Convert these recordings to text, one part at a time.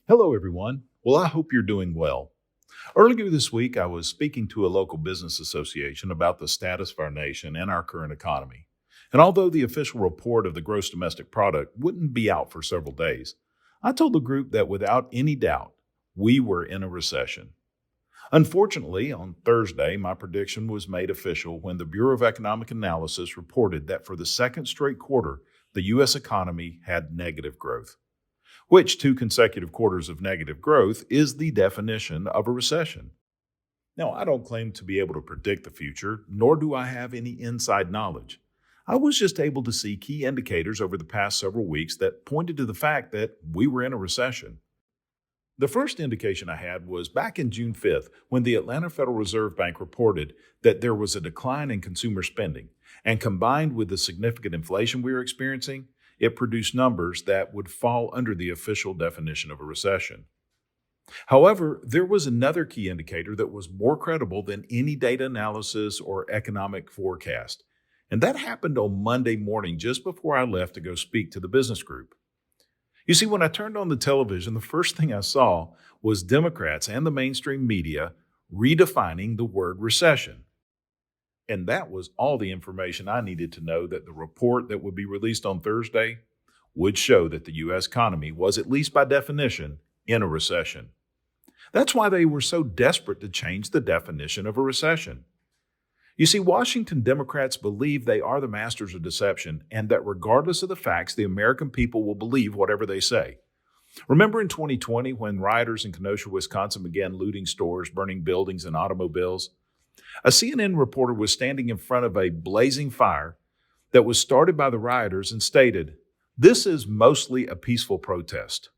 Hello, everyone. Well, I hope you're doing well. Earlier this week, I was speaking to a local business association about the status of our nation and our current economy. And although the official report of the gross domestic product wouldn't be out for several days, I told the group that without any doubt, we were in a recession. Unfortunately, on Thursday, my prediction was made official when the Bureau of Economic Analysis reported that for the second straight quarter, the U.S. economy had negative growth, which two consecutive quarters of negative growth is the definition of a recession. Now, I don't claim to be able to predict the future, nor do I have any inside knowledge. I was just able to see key indicators over the past several weeks that pointed to the fact that we were in a recession. The first indication I had was back in June 5th when the Atlanta Federal Reserve Bank reported that there was a decline in consumer spending, and combined with the significant inflation we were experiencing, it produced numbers that would fall under the official definition of a recession. However, there was another key indicator that was more credible than any data analysis or economic forecast, and that happened on Monday morning just before I left to go speak to the business group. You see, when I turned on the television, the first thing I saw was Democrats and the mainstream media redefining the word recession. And that was all the information I needed to know that the report that would be released on Thursday would show that the U.S. economy was, at least by definition, in a recession. That's why they were so desperate to change the definition of a recession. You see, Washington Democrats believe they are the masters of deception and that regardless of the facts, the American people will believe whatever they say. Remember in 2020 when rioters in Kenosha, Wisconsin began looting stores, burning buildings and automobiles? A CNN reporter was standing in front of a blazing fire that was started by the rioters and stated, "This is mostly a peaceful protest."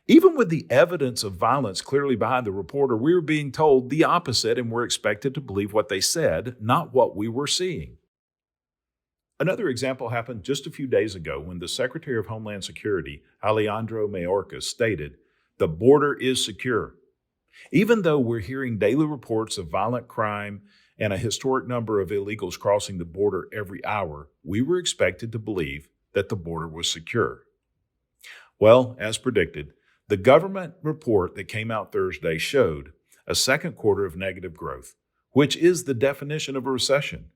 Even with the evidence of violence clearly behind the reporter, we were being told the opposite and were expected to believe what they said, not what we were seeing. Another example happened just a few days ago when the Secretary of Homeland Security, Alejandro Mayorkas, stated, "The border is secure." Even though we're hearing daily reports of violent crime and a historic number of illegals crossing the border every hour, we were expected to believe that the border was secure. Well, as predicted, the government report that came out Thursday showed a second quarter of negative growth, which is the definition of a recession.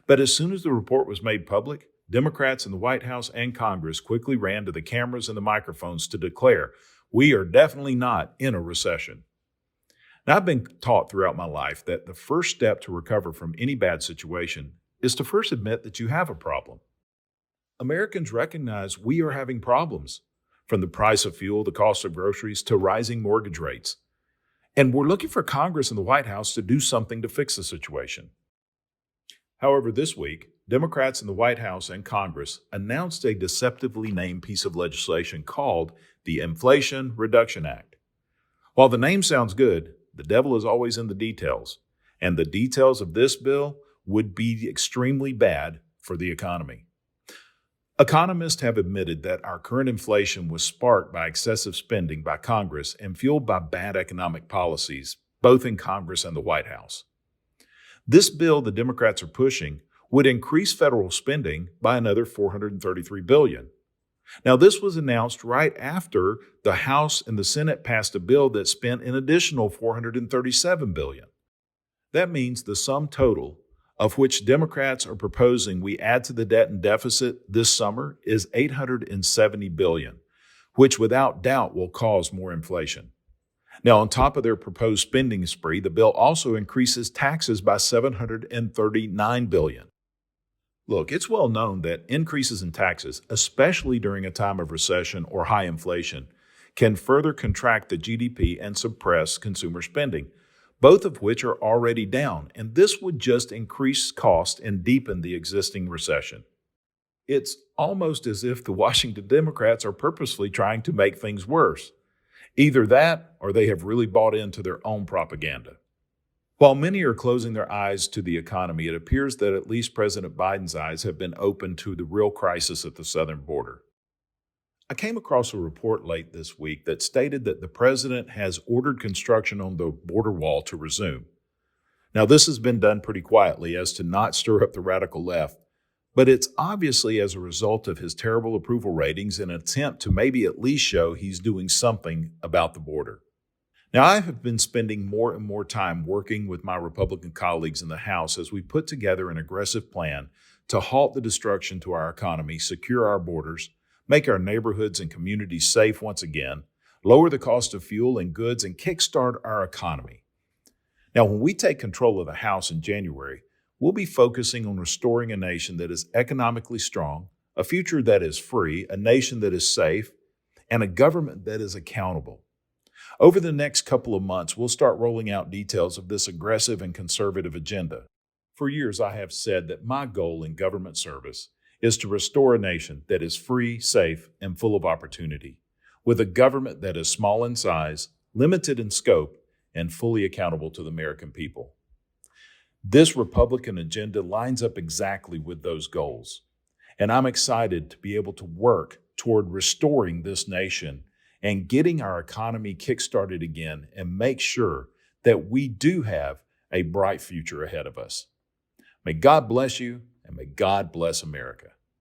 But as soon as the report was made public, Democrats in the White House and Congress quickly ran to the cameras and the microphones to declare, "We are definitely not in a recession." Now, I've been taught throughout my life that the first step to recover from any bad situation is to first admit that you have a problem. Americans recognize we are having problems, from the price of fuel, the cost of groceries, to rising mortgage rates. And we're looking for Congress and the White House to do something to fix the situation. However, this week, Democrats in the White House and Congress announced a deceptively named piece of legislation called the Inflation Reduction Act. While the name sounds good, the devil is always in the details, and the details of this bill would be extremely bad for the economy. Economists have admitted that our current inflation was sparked by excessive spending by Congress and fueled by bad economic policies, both in Congress and the White House. This bill the Democrats are pushing would increase federal spending by another $433 billion. Now, this was announced right after the House and the Senate passed a bill that spent an additional $437 billion. That means the sum total of which Democrats are proposing we add to the debt and deficit this summer is $870 billion, which without doubt will cause more inflation. Now, on top of their proposed spending spree, the bill also increases taxes by $739 billion. Look, it's well known that increases in taxes, especially during a time of recession or high inflation, can further contract the GDP and suppress consumer spending, both of which are already down, and this would just increase cost and deepen the existing recession. It's almost as if the Washington Democrats are purposely trying to make things worse. Either that, or they have really bought into their own propaganda. While many are closing their eyes to the economy, it appears that at least President Biden's eyes have been opened to the real crisis at the southern border. I came across a report late this week that stated that the president has ordered construction on the border wall to resume. Now, this has been done pretty quietly as to not stir up the radical left, But it's obviously as a result of his terrible approval ratings in an attempt to maybe at least show he's doing something about the border. Now, I have been spending more and more time working with my Republican colleagues in the House as we put together an aggressive plan to halt the destruction to our economy, secure our borders, make our neighborhoods and communities safe once again, lower the cost of fuel and goods, and kickstart our economy. Now, when we take control of the House in January, we'll be focusing on restoring a nation that is economically strong, a future that is free, a nation that is safe, and a government that is accountable. Over the next couple of months, we'll start rolling out details of this aggressive and conservative agenda. For years, I have said that my goal in government service is to restore a nation that is free, safe, and full of opportunity, with a government that is small in size, limited in scope, and fully accountable to the American people. This Republican agenda lines up exactly with those goals, and I'm excited to be able to work toward restoring this nation and getting our economy kickstarted again and make sure that we do have a bright future ahead of us. May God bless you, and may God bless America.